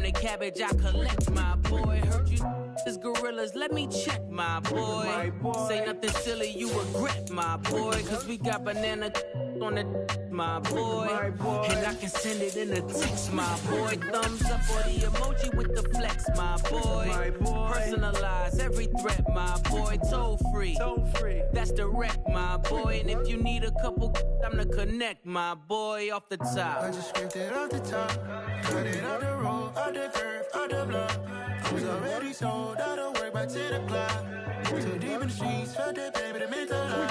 the cabbage I collect, my boy. Heard you is gorillas, let me check, my boy. Say nothing silly, you regret, my boy. Cause we got banana on the my boy. And I can send it in a text, my boy. Thumbs up or the emoji with the flex, my boy. Personalize every threat, my boy. Toll free, that's direct, my boy. And if you need a couple, I'm to connect, my boy, off the top. I just scraped it off the top, cut it off the road, off the curve, off the block. I was already sold out of work by 10 o'clock. Too deep in the streets, felt that baby to make a lot.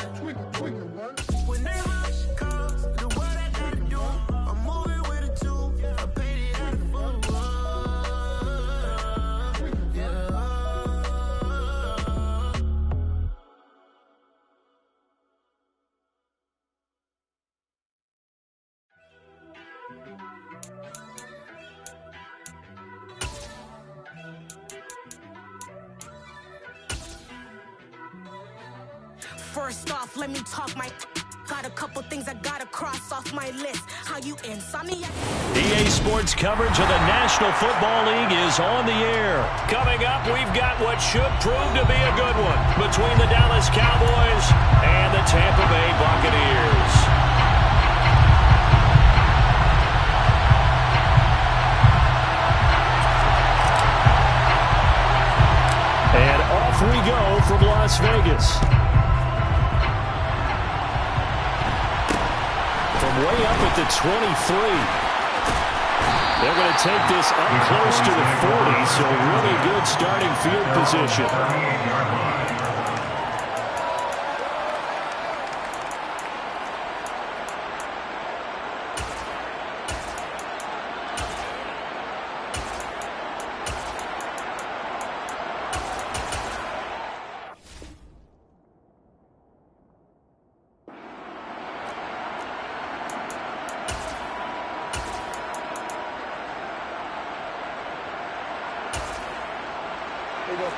When that rush comes, do what I gotta do. I'm moving with a two, I paid it out of full. First off, let me talk my got a couple things I gotta cross off my list. How you insomniac? EA Sports coverage of the National Football League is on the air. Coming up, we've got what should prove to be a good one between the Dallas Cowboys and the Tampa Bay Buccaneers. And off we go from Las Vegas. From way up at the 23. They're going to take this up close to the 40, so really good starting field position.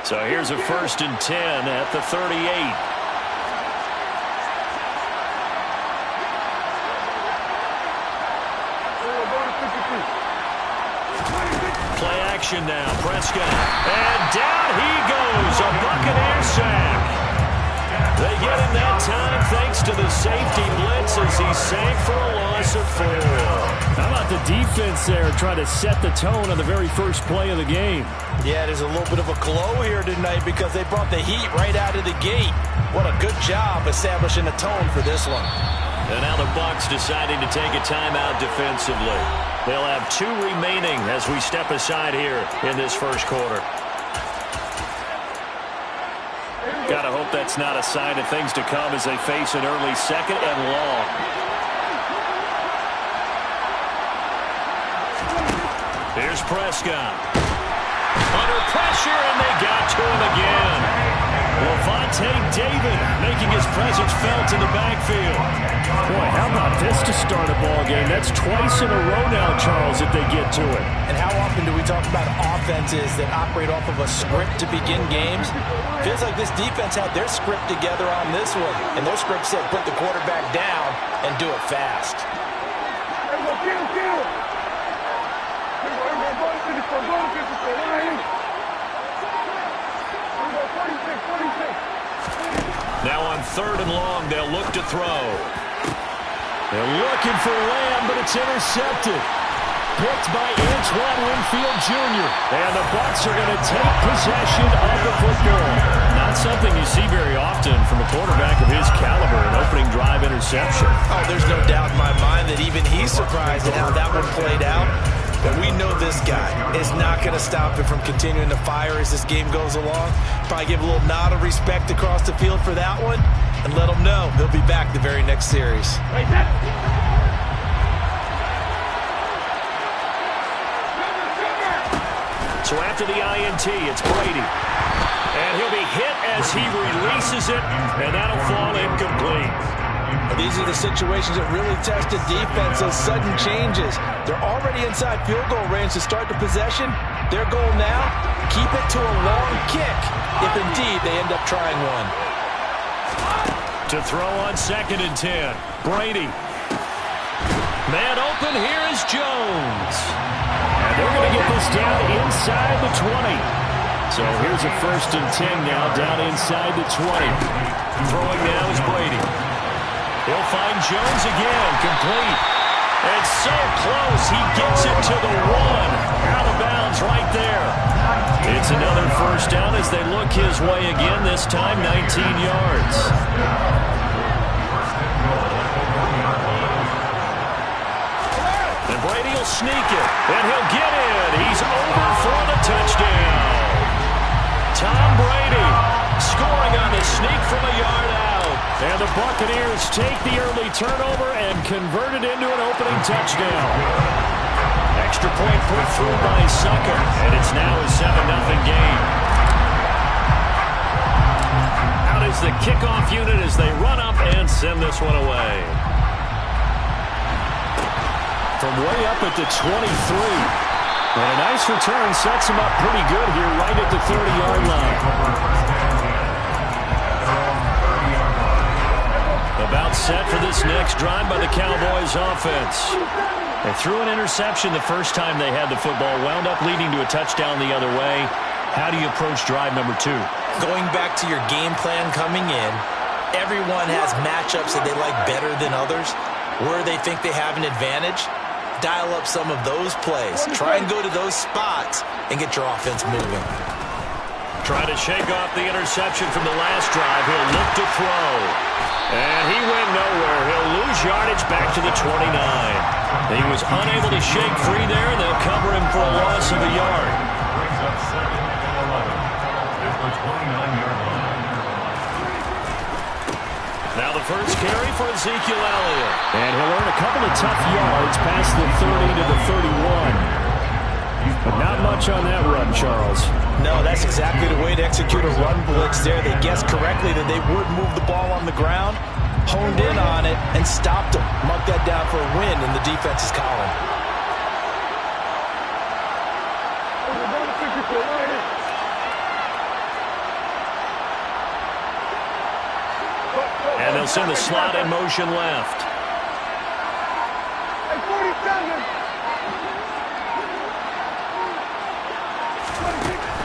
So here's a 1st and 10 at the 38. Play action now, Prescott. And down he goes, a Buccaneer sack. They get him that time thanks to the safety blitz as he sank for a loss of 4. How about the defense there trying to set the tone on the very first play of the game? Yeah, there's a little bit of a glow here tonight because they brought the heat right out of the gate. What a good job establishing a tone for this one. And now the Bucs deciding to take a timeout defensively. They'll have 2 remaining as we step aside here in this first quarter. Gotta hope that's not a sign of things to come as they face an early 2nd and long. Here's Prescott. Under pressure, and they got to him again. Levante David making his presence felt in the backfield. Boy, how about this to start a ball game? That's twice in a row now, Charles, that they get to it. And how often do we talk about offenses that operate off of a script to begin games? Feels like this defense had their script together on this one. And their script said put the quarterback down and do it fast. Now on 3rd and long, they'll look to throw. They're looking for Lamb, but it's intercepted. Picked by Antoine Winfield Jr. And the Bucs are going to take possession of the football. Not something you see very often from a quarterback of his caliber, an opening drive interception. Oh, there's no doubt in my mind that even he's surprised at how that one played out. But we know this guy is not going to stop him from continuing to fire as this game goes along. Probably give a little nod of respect across the field for that one and let him know he'll be back the very next series. So after the INT, it's Brady. And he'll be hit as he releases it, and that'll fall incomplete. These are the situations that really test the defense's sudden changes. They're already inside field goal range to start the possession. Their goal now, keep it to a long kick, if indeed they end up trying one. To throw on 2nd and 10, Brady. Man open, here is Jones. And they're going to get this down inside the 20. So here's a 1st and 10 now, down inside the 20. Throwing now is Brady. He'll find Jones again, complete. And so close, he gets it to the 1. Out of bounds right there. It's another 1st down as they look his way again, this time 19 yards. And Brady will sneak it, and he'll get in. He's over for the touchdown. Tom Brady scoring on the sneak from a yard out. And the Buccaneers take the early turnover and convert it into an opening touchdown. Extra point put through by Sucker, and it's now a 7-0 game. Out is the kickoff unit as they run up and send this one away. From way up at the 23. And a nice return sets him up pretty good here right at the 30-yard line. About set for this next drive by the Cowboys offense. They threw an interception the first time they had the football, wound up leading to a touchdown the other way. How do you approach drive number 2? Going back to your game plan coming in, everyone has matchups that they like better than others, where they think they have an advantage. Dial up some of those plays. Try and go to those spots and get your offense moving. Trying to shake off the interception from the last drive. He'll look to throw. And he went nowhere. He'll lose yardage back to the 29. He was unable to shake free there, and they'll cover him for a loss of a yard. Now the first carry for Ezekiel Elliott. And he'll earn a couple of tough yards past the 30 to the 31. But not much on that run, Charles. No, that's exactly the way to execute a run blitz there. They guessed correctly that they would move the ball on the ground, honed in on it, and stopped them. Mark that down for a win in the defense's column. And they'll send the slot in motion left.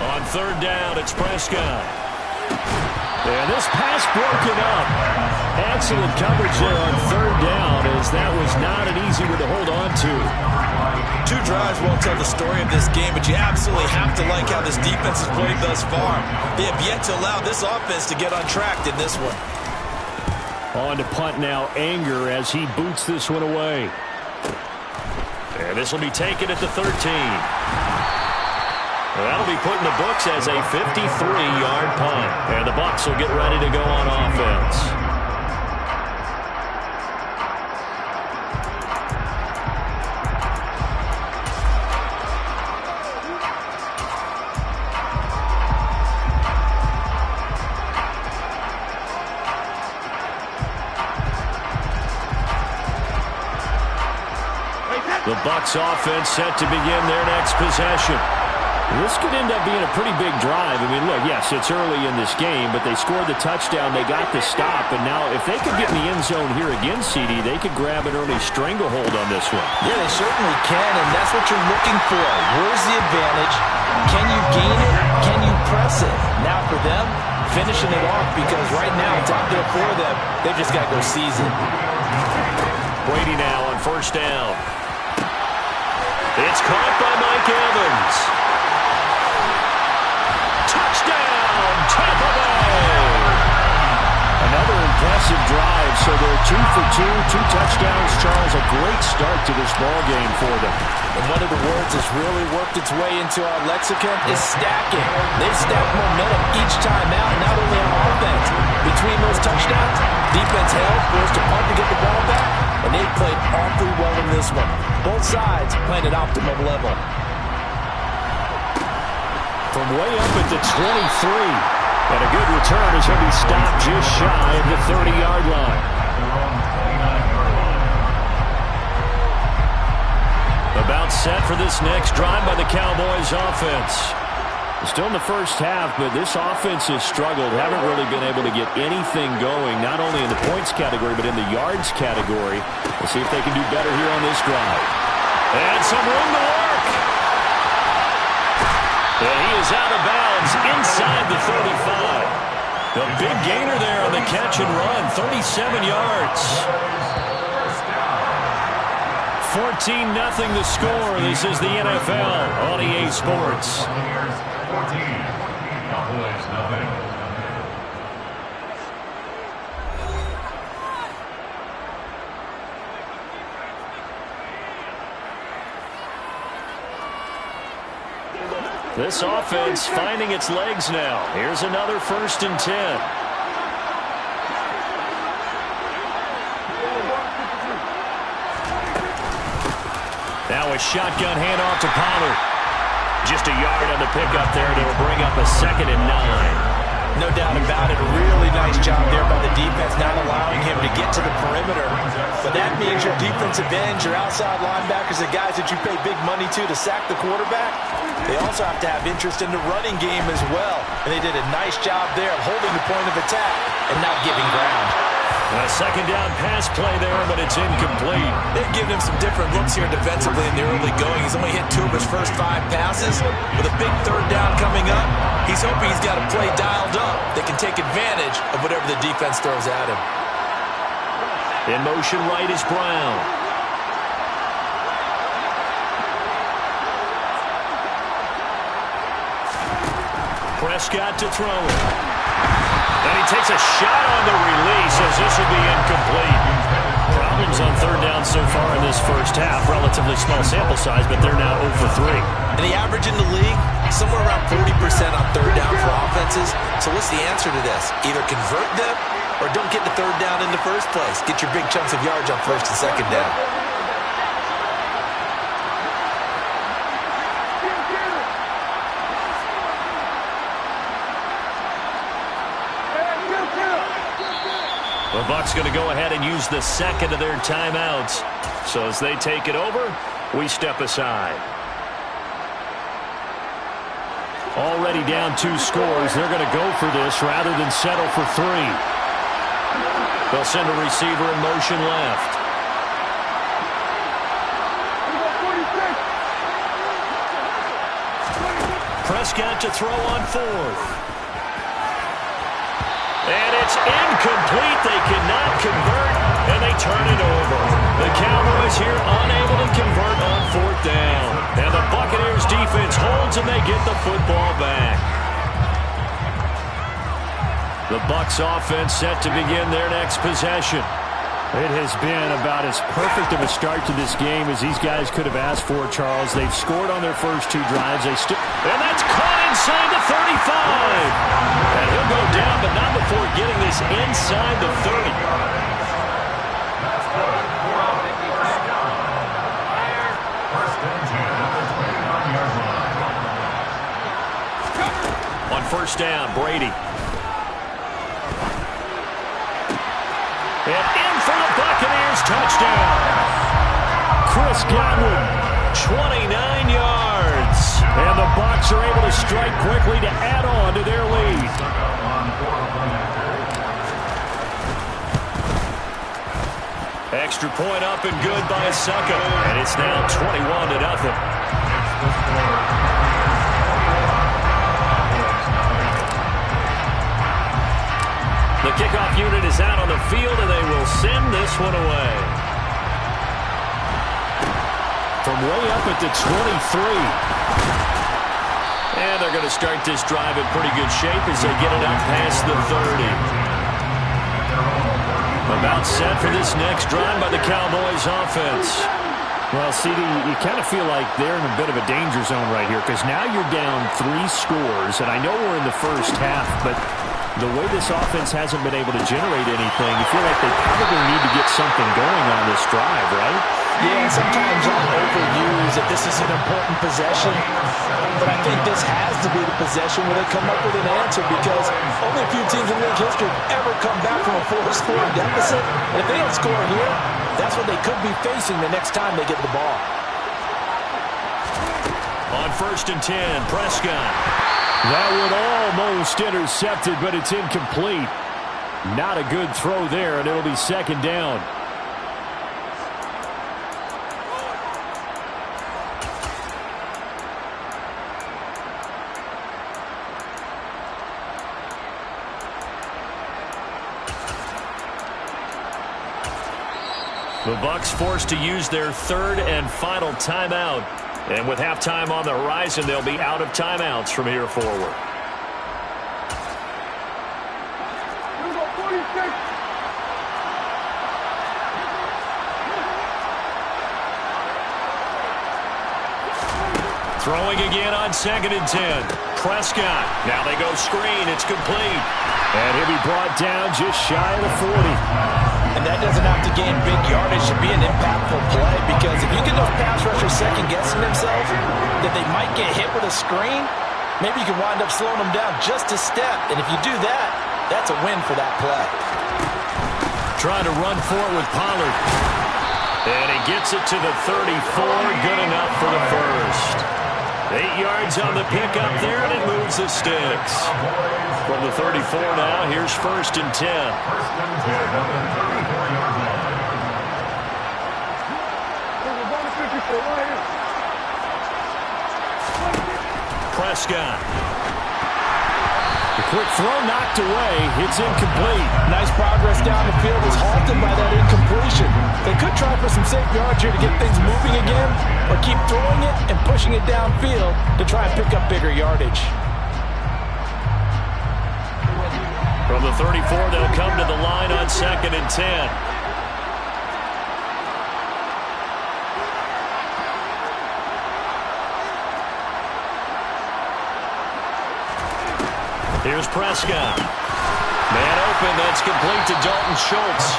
On 3rd down, it's Prescott. And this pass broken up. Excellent coverage there on 3rd down, as that was not an easy one to hold on to. 2 drives won't tell the story of this game, but you absolutely have to like how this defense has played thus far. They have yet to allow this offense to get on track in this one. On to punt now, Anger, as he boots this one away. And this will be taken at the 13. Well, that'll be put in the books as a 53-yard punt. And the Bucs will get ready to go on offense. The Bucs offense set to begin their next possession. This could end up being a pretty big drive. I mean, look, yes, it's early in this game, but they scored the touchdown. They got the stop, and now if they could get in the end zone here again, CD, they could grab an early stranglehold on this one. Yeah, they certainly can, and that's what you're looking for. Where's the advantage? Can you gain it? Can you press it? Now for them, finishing it off, because right now it's out there for them. They've just got to go seize it. Brady now on 1st down. It's caught by Mike Evans. Touchdown, Tampa Bay! Another impressive drive, so they're 2 for 2, 2 touchdowns. Charles, a great start to this ball game for them. And one of the words that's really worked its way into our lexicon is stacking. They stack momentum each time out, not only on offense. Between those touchdowns, defense held, forced a punt to get the ball back, and they played awfully well in this one. Both sides playing at optimum level. From way up at the 23. And a good return as he'll be stopped just shy of the 30-yard line. About set for this next drive by the Cowboys offense. Still in the first half, but this offense has struggled. Haven't really been able to get anything going, not only in the points category, but in the yards category. We'll see if they can do better here on this drive. And some room to work. is out of bounds inside the 35. A big gainer there on the catch and run, 37 yards. 14-0 the score. This is the NFL on EA Sports. This offense finding its legs now. Here's another 1st and 10. Now a shotgun handoff to Pollard. Just a yard on the pickup there, and it'll bring up a 2nd and 9. No doubt about it. A really nice job there by the defense, not allowing him to get to the perimeter. But that means your defensive ends, your outside linebackers, the guys that you pay big money to sack the quarterback, they also have to have interest in the running game as well. And they did a nice job there of holding the point of attack and not giving ground. A 2nd down pass play there, but it's incomplete. They've given him some different looks here defensively in the early going. He's only hit 2 of his first 5 passes. With a big 3rd down coming up, he's hoping he's got a play dialed up that can take advantage of whatever the defense throws at him. In motion right is Brown. Prescott to throw it. And he takes a shot on the release as this will be incomplete. Problems on 3rd down so far in this first half. Relatively small sample size, but they're now 0 for 3. And the average in the league, somewhere around 40% on 3rd down for offenses. So what's the answer to this? Either convert them or don't get the 3rd down in the first place. Get your big chunks of yards on 1st and 2nd down. The Bucs going to go ahead and use the 2nd of their timeouts. So as they take it over, we step aside. Already down 2 scores. They're going to go for this rather than settle for 3. They'll send a receiver in motion left. Prescott to throw on 4th. And it's incomplete. They cannot convert, and they turn it over. The Cowboys here unable to convert on 4th down. And the Buccaneers defense holds, and they get the football back. The Bucs offense set to begin their next possession. It has been about as perfect of a start to this game as these guys could have asked for, Charles. They've scored on their first 2 drives. And that's caught inside the 35. And he'll go down, but not before getting this inside the 30. On 1st down, Brady. And in for the Buccaneers, touchdown. Chris Godwin, 29 yards. And the Bucs are able to strike quickly to add on to their lead. Extra point up and good by Succa. And it's now 21-0. The kickoff unit is out on the field, and they will send this one away. From way up at the 23. And they're going to start this drive in pretty good shape as they get it up past the 30. About set for this next drive by the Cowboys offense. Well, CD, you kind of feel like they're in a bit of a danger zone right here because now you're down 3 scores, and I know we're in the first half, but the way this offense hasn't been able to generate anything, you feel like they probably need to get something going on this drive, right? Yeah, sometimes I'll overuse that this is an important possession, but I think this has to be the possession where they come up with an answer because only a few teams in league history ever come back from a 4-score deficit. And if they don't score here, that's what they could be facing the next time they get the ball. On 1st and 10, Prescott. That would almost intercepted, but it's incomplete. Not a good throw there, and it'll be 2nd down. The Bucs forced to use their third and final timeout. And with halftime on the horizon, they'll be out of timeouts from here forward. Throwing again on 2nd and 10. Prescott. Now they go screen. It's complete. And he'll be brought down just shy of the 40. And that doesn't have to gain big yardage to be an impactful play, because if you get those pass rushers second-guessing themselves that they might get hit with a screen, maybe you can wind up slowing them down just a step. And if you do that, that's a win for that play. Trying to run forward with Pollard. And he gets it to the 34. Good enough for the first. 8 yards on the pickup there, and it moves the sticks. From the 34 now, here's 1st and 10. Prescott. The quick throw knocked away. It's incomplete. Nice progress down the field was halted by that incompletion. They could try for some safe yards here to get things moving again, or keep throwing it and pushing it downfield to try and pick up bigger yardage. From the 34, they'll come to the line on 2nd and 10. Here's Prescott. Man open, that's complete to Dalton Schultz.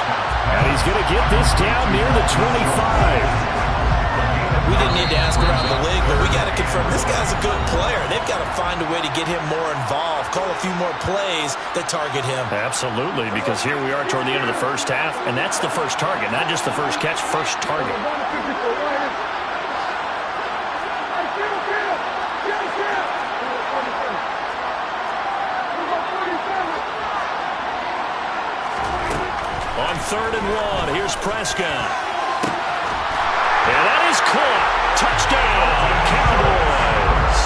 And he's going to get this down near the 25. We didn't need to ask around the league, but we got to confirm this guy's a good player. They've got to find a way to get him more involved, call a few more plays that target him. Absolutely, because here we are toward the end of the first half, and that's the first target, not just the first catch, first target. On 3rd and 1, here's Prescott. And that is caught. Touchdown, Cowboys.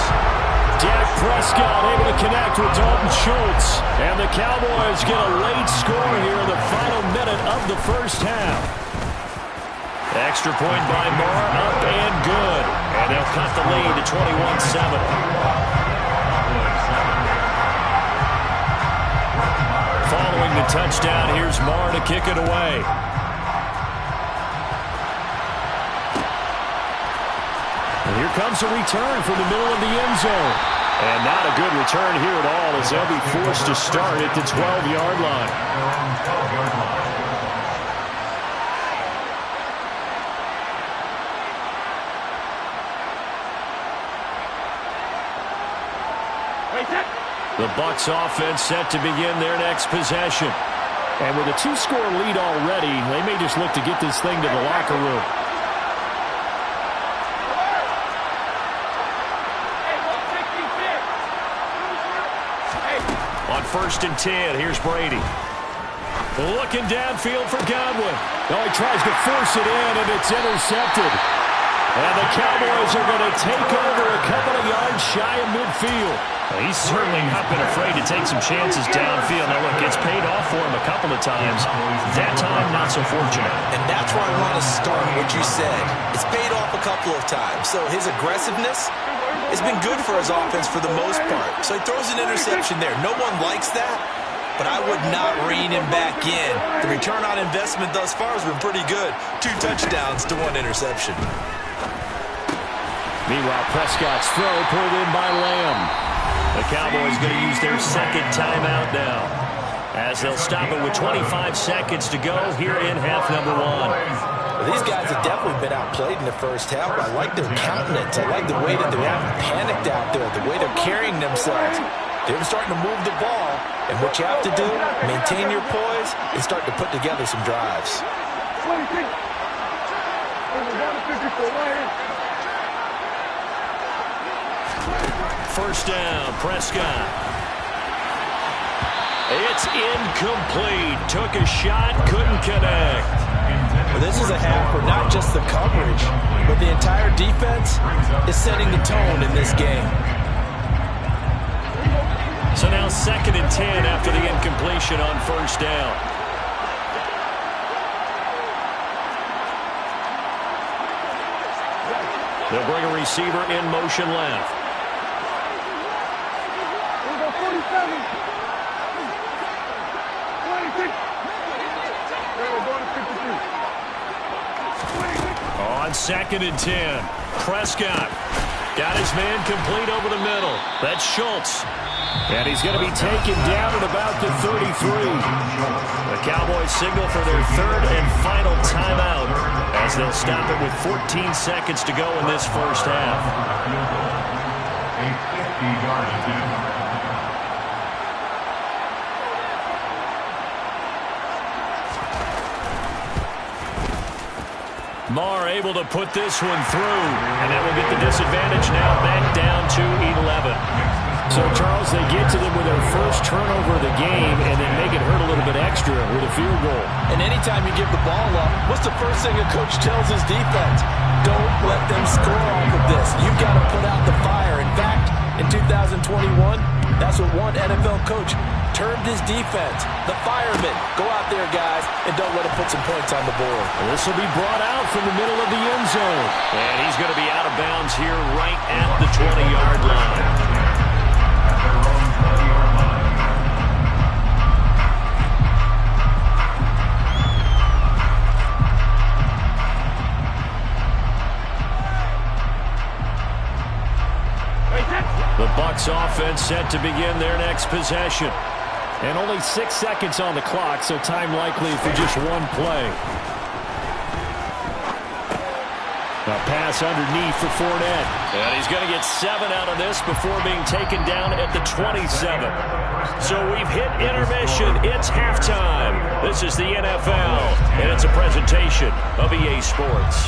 Dak Prescott able to connect with Dalton Schultz. And the Cowboys get a late score here in the final minute of the first half. Extra point by Moore, up and good. And they'll cut the lead to 21-7. Following the touchdown, here's Moore to kick it away. And here comes a return from the middle of the end zone. And not a good return here at all, as they'll be forced to start at the 12-yard line. The Bucs offense set to begin their next possession. And with a 2-score lead already, they may just look to get this thing to the locker room. On 1st and 10, here's Brady. Looking downfield for Godwin. Oh, he tries to force it in, and it's intercepted. And the Cowboys are going to take over a couple of yards shy of midfield. Well, he's certainly not been afraid to take some chances downfield. Now, look, it's paid off for him a couple of times. That time, not so fortunate. And that's where I want to start what you said. It's paid off a couple of times. So his aggressiveness has been good for his offense for the most part. So he throws an interception there. No one likes that, but I would not rein him back in. The return on investment thus far has been pretty good. 2 touchdowns to 1 interception. Meanwhile, Prescott's throw pulled in by Lamb. The Cowboys going to use their 2nd timeout now, as they'll stop it with 25 seconds to go here in half number 1. Well, these guys have definitely been outplayed in the first half. I like their countenance. I like the way that they haven't panicked out there, the way they're carrying themselves. They're starting to move the ball, and what you have to do, maintain your poise and start to put together some drives. First down, Prescott. It's incomplete. Took a shot, couldn't connect. Well, this is a half where not just the coverage, but the entire defense is setting the tone in this game. So now 2nd and 10 after the incompletion on 1st down. They'll bring a receiver in motion left. On 2nd and 10, Prescott got his man complete over the middle. That's Schultz. And he's going to be taken down at about the 33. The Cowboys signal for their 3rd and final timeout as they'll stop it with 14 seconds to go in this first half. Marr able to put this one through, and that will get the disadvantage now back down to 11. So, Charles, they get to them with their first turnover of the game and then make it hurt a little bit extra with a field goal. And anytime you give the ball up, what's the first thing a coach tells his defense? Don't let them score off of this. You've got to put out the fire. In fact, in 2021, that's what one NFL coach termed his defense. The firemen. Go out there, guys, and don't let them put some points on the board. Well, this will be brought out from the middle of the end zone. And he's going to be out of bounds here right at the 20-yard line. The Bucs offense set to begin their next possession. And only 6 seconds on the clock, so time likely for just one play. A pass underneath for Fournette. And he's going to get 7 out of this before being taken down at the 27. So we've hit intermission. It's halftime. This is the NFL, and it's a presentation of EA Sports.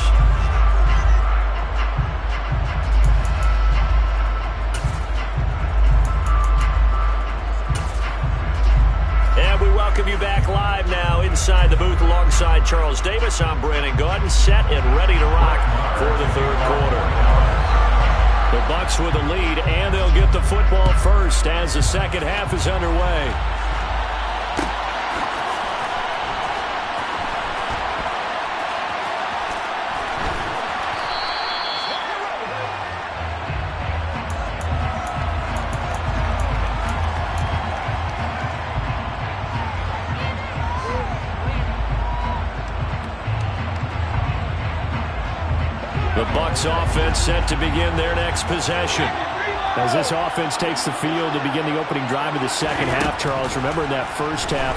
Welcome you back live now inside the booth alongside Charles Davis. I'm Brandon Gaudin, set and ready to rock for the 3rd quarter. The Bucs with a lead, and they'll get the football first as the second half is underway. The Bucs offense set to begin their next possession. As this offense takes the field to begin the opening drive of the second half, Charles, remember in that first half,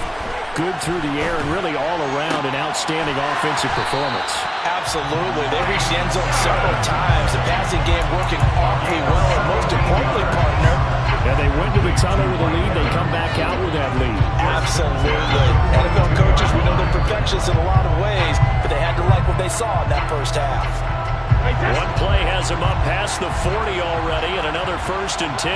good through the air and really all around an outstanding offensive performance. Absolutely. They reached the end zone several times. The passing game working awfully well, and most importantly, partner, and they went to the tunnel with a lead. They come back out with that lead. Absolutely. NFL coaches, we know they're perfectionists in a lot of ways, but they had to like what they saw in that first half. One play has him up past the 40 already, and another 1st and 10.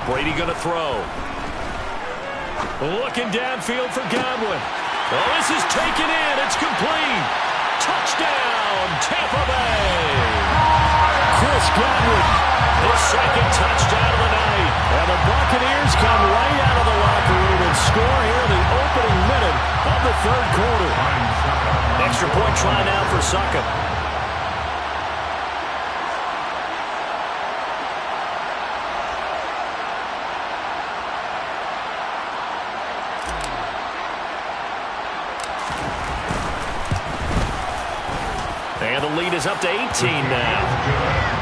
Brady going to throw. Looking downfield for Godwin. Oh, this is taken in. It's complete. Touchdown, Tampa Bay. Chris Godwin, his 2nd touchdown of the night. And the Buccaneers come right out of the locker room and score here in the opening minute of the 3rd quarter. Extra point try now for Suckup. And the lead is up to 18 now.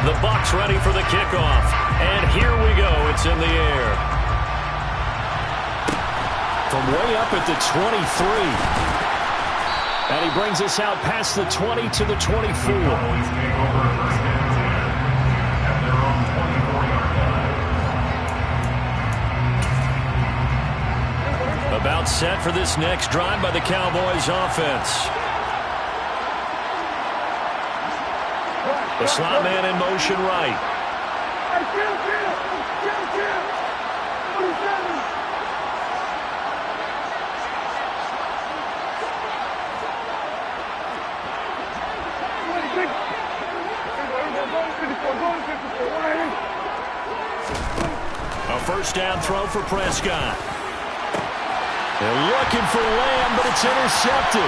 The Bucs ready for the kickoff. And here we go. It's in the air. From way up at the 23. And he brings us out past the 20 to the 24. About set for this next drive by the Cowboys offense. The slot man in motion right. A first down throw for Prescott. They're looking for Lamb, but it's intercepted.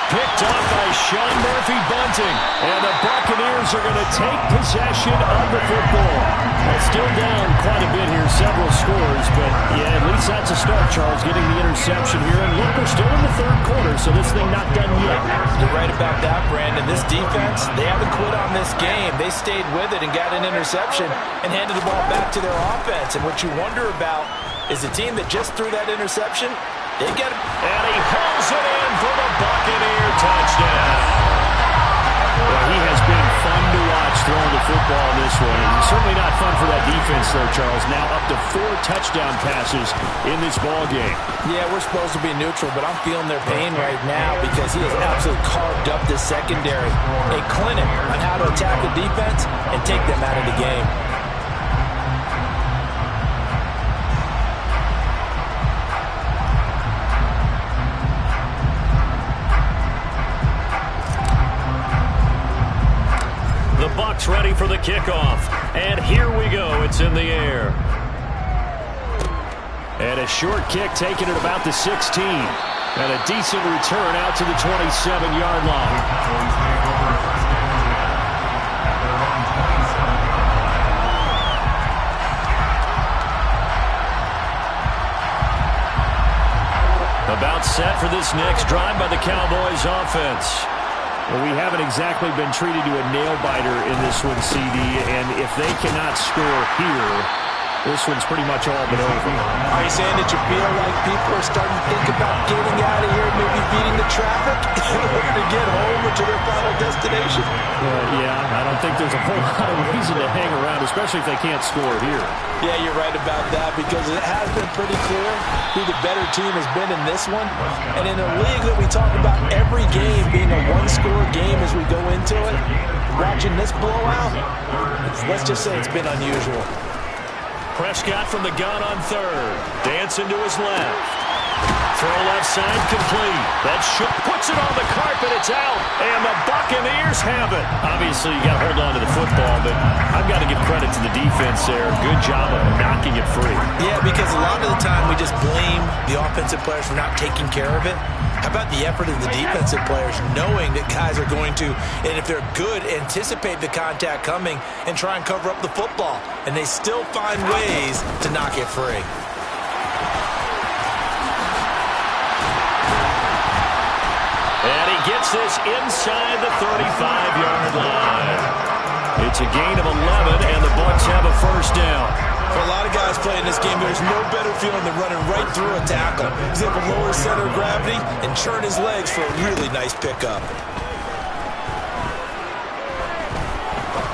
Picked off by Sean Murphy-Bunting. And the Buccaneers are going to take possession of the football. Well, still down quite a bit here, several scores. But, yeah, at least that's a start, Charles, getting the interception here. And look, we're still in the third quarter, so this thing not done yet. You're right about that, Brandon. This defense, they haven't quit on this game. They stayed with it and got an interception and handed the ball back to their offense. And what you wonder about is the team that just threw that interception, they get him. And he hauls it in for the Buccaneer touchdown. Well, he has been fun to watch throwing the football in this one. And certainly not fun for that defense, though, Charles. Now up to 4 touchdown passes in this ball game. Yeah, we're supposed to be neutral, but I'm feeling their pain right now because he has absolutely carved up this secondary. A clinic on how to attack the defense and take them out of the game. Bucks ready for the kickoff. And here we go. It's in the air. And a short kick taken at about the 16. And a decent return out to the 27-yard line. About set for this next drive by the Cowboys offense. Well, we haven't exactly been treated to a nail-biter in this one, CD, and if they cannot score here, this one's pretty much all but over. Are you saying that you feel like people are starting to think about getting out of here, maybe beating the traffic in order to get home or to their final destination? Yeah, I don't think there's a whole lot of reason to hang around, especially if they can't score here. Yeah, you're right about that because it has been pretty clear who the better team has been in this one. And in a league that we talk about every game being a one-score game as we go into it, watching this blowout, let's just say it's been unusual. Prescott from the gun on third. Dancing to his left. Throw left side complete. That puts it on the carpet. It's out. And the Buccaneers have it. Obviously, you got to hold on to the football, but I've got to give credit to the defense there. Good job of knocking it free. Yeah, because a lot of the time we just blame the offensive players for not taking care of it. How about the effort of the defensive players knowing that guys are going to, and if they're good, anticipate the contact coming and try and cover up the football. And they still find ways to knock it free. And he gets this inside the 35-yard line. It's a gain of 11, and the Bucs have a first down. For a lot of guys playing this game, there's no better feeling than running right through a tackle. He's able to lower center of gravity and churn his legs for a really nice pickup.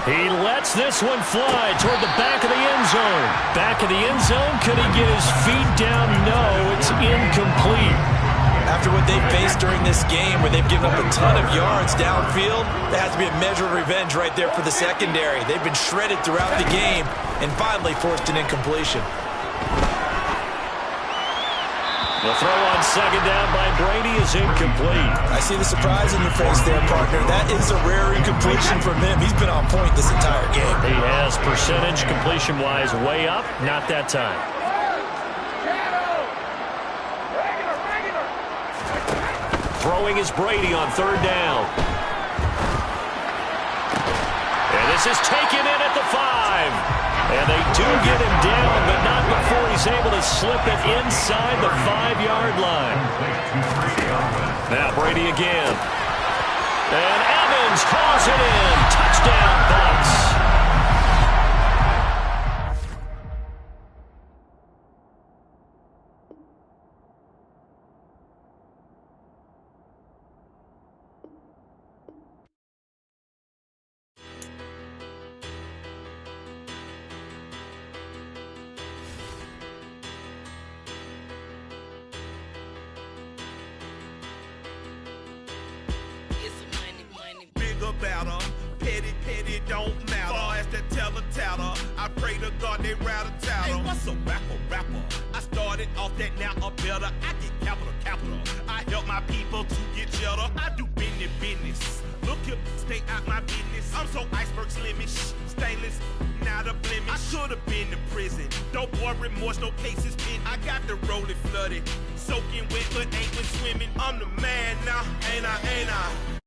He lets this one fly toward the back of the end zone. Back of the end zone, could he get his feet down? No, it's incomplete. After what they've faced during this game where they've given up a ton of yards downfield, there has to be a measure of revenge right there for the secondary. They've been shredded throughout the game and finally forced an incompletion. The throw on second down by Brady is incomplete. I see the surprise in your face there, partner. That is a rare incompletion from him. He's been on point this entire game. He has percentage completion-wise way up. Not that time. Throwing is Brady on third down. And this is taken in at the 5. And they do get him down, but not before he's able to slip it inside the 5-yard line. Now Brady again. And Evans hauls it in. Touchdown, Bucs. the guard, they rattle tattle. Hey, what's a rapper? I started off that, now I'm better. I get capital. I help my people to get cheddar. I do business. Look here, stay out my business. I'm so iceberg slimish, stainless, not a blemish. I should've been to prison. No boy remorse, no cases pinned. I got the rolling flooded, soaking wet, but ain't been swimming. I'm the man now, ain't I?